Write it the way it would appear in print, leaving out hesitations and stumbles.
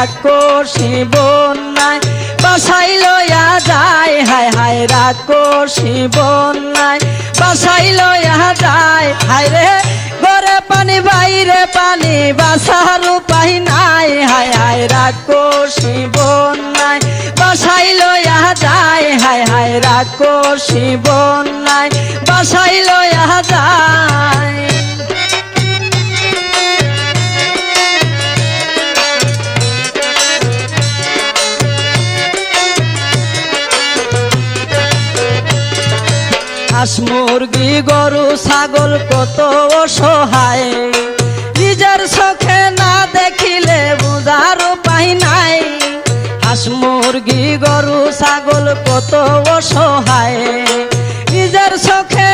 রাক্ষসী বন্যায় বাসাই লইয়া যায়, হায় হায় রাক্ষসী বন্যায় বাসাই লইয়া যায়। হায় রে ঘরে পানি বাইরে পানি বাসার উপায় নাই, হায় হায় রাক্ষসী বন্যায় বাসাই লইয়া যায়, হায় হায় রাক্ষসী বন্যায় বাসাই লইয়া যায়। হাঁস মুরগি গরু ছাগল কত অসহায়, নিজের চোখে না দেখিলে বুঝার উপায় নাই। হাঁস মুরগি গরু ছাগল কত অসহায়, নিজের চোখে